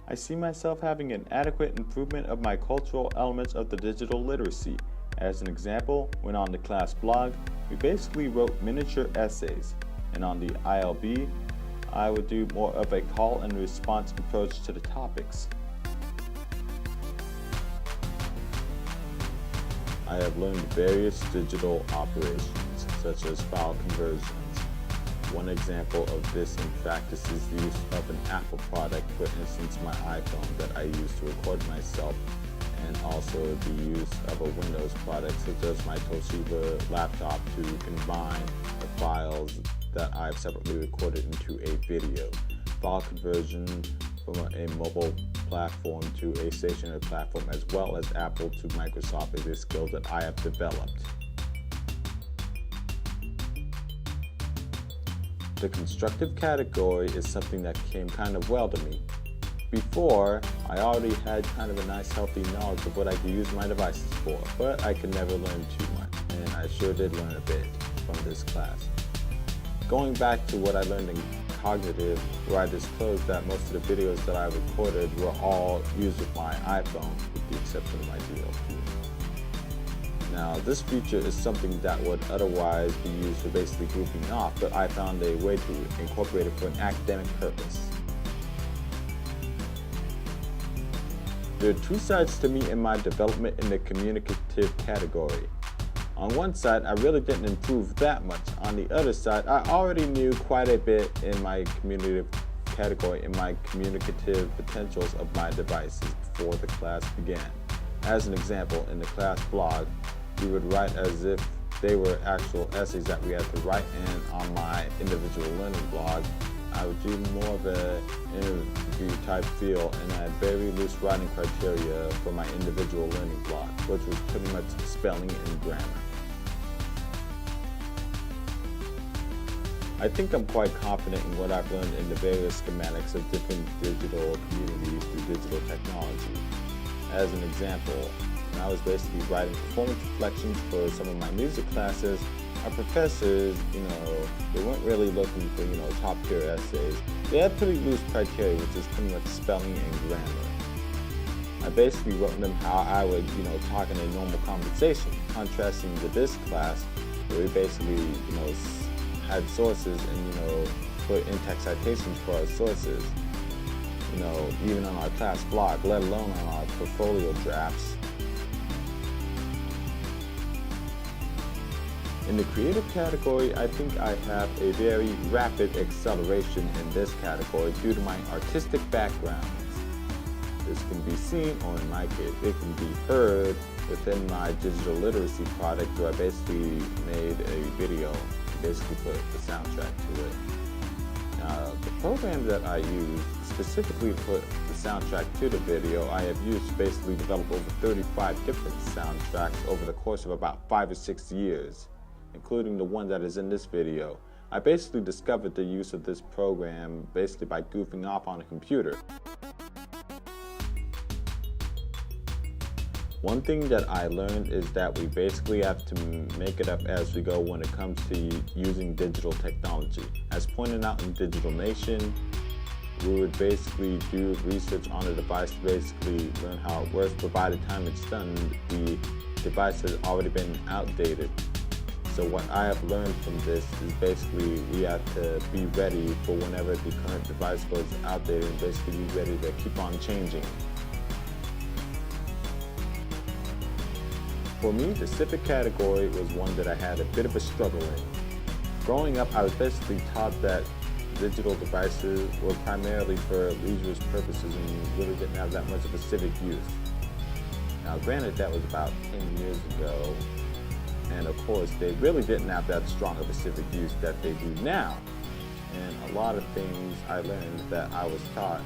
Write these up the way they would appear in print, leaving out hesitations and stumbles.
I see myself having an adequate improvement of my cultural elements of the digital literacy. As an example, when on the class blog, we basically wrote miniature essays, and on the ILB, I would do more of a call and response approach to the topics. I have learned various digital operations, such as file conversions. One example of this in practice is the use of an Apple product, for instance my iPhone that I use to record myself, and also the use of a Windows product such as my Toshiba laptop to combine the files that I've separately recorded into a video. File conversion from a mobile platform to a stationary platform, as well as Apple to Microsoft, is a skill that I have developed. The constructive category is something that came kind of well to me. Before, I already had kind of a nice healthy knowledge of what I could use my devices for, but I could never learn too much, and I sure did learn a bit from this class. Going back to what I learned in Cognitive, where I disclosed that most of the videos that I recorded were all used with my iPhone, with the exception of my DLP. Now, this feature is something that would otherwise be used for basically grouping off, but I found a way to incorporate it for an academic purpose. There are two sides to me in my development in the communicative category. On one side, I really didn't improve that much. On the other side, I already knew quite a bit in my communicative category in my communicative potentials of my devices before the class began. As an example, in the class blog, we would write as if they were actual essays that we had to write, and on my individual learning blog, I would do more of an interview type feel, and I had very loose writing criteria for my individual learning blog, which was pretty much spelling and grammar. I think I'm quite confident in what I've learned in the various schematics of different digital communities through digital technology. As an example, when I was basically writing performance reflections for some of my music classes, our professors, they weren't really looking for, top tier essays. They had pretty loose criteria, which is pretty much spelling and grammar. I basically wrote them how I would, talk in a normal conversation, contrasting to this class where we basically, had sources and, put in-text citations for our sources, even on our class blog, let alone on our portfolio drafts. In the creative category, I think I have a very rapid acceleration in this category due to my artistic background. This can be seen, or in my case, it can be heard within my digital literacy product, where I basically made a video to basically put the soundtrack to it. Now, the program that I use specifically to put the soundtrack to the video, I have used to basically develop over 35 different soundtracks over the course of about 5 or 6 years, including the one that is in this video. I basically discovered the use of this program basically by goofing off on a computer. One thing that I learned is that we basically have to make it up as we go when it comes to using digital technology. As pointed out in Digital Nation, we would basically do research on a device to basically learn how it works, but by the time it's done, the device has already been outdated. So what I have learned from this is basically we have to be ready for whenever the current device goes outdated, and basically be ready to keep on changing. For me, the civic category was one that I had a bit of a struggle in. Growing up, I was basically taught that digital devices were primarily for leisure purposes and really didn't have that much of a civic use. Now granted, that was about 10 years ago, and of course they really didn't have that strong of a civic use that they do now. And a lot of things I learned that I was taught,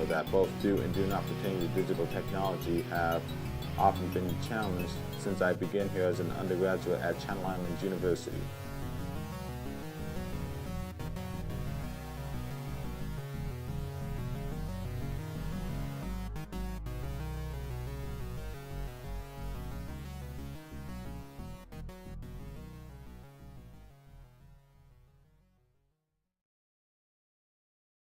that both do and do not pertain to digital technology have often been challenged since I began here as an undergraduate at Channel Islands University.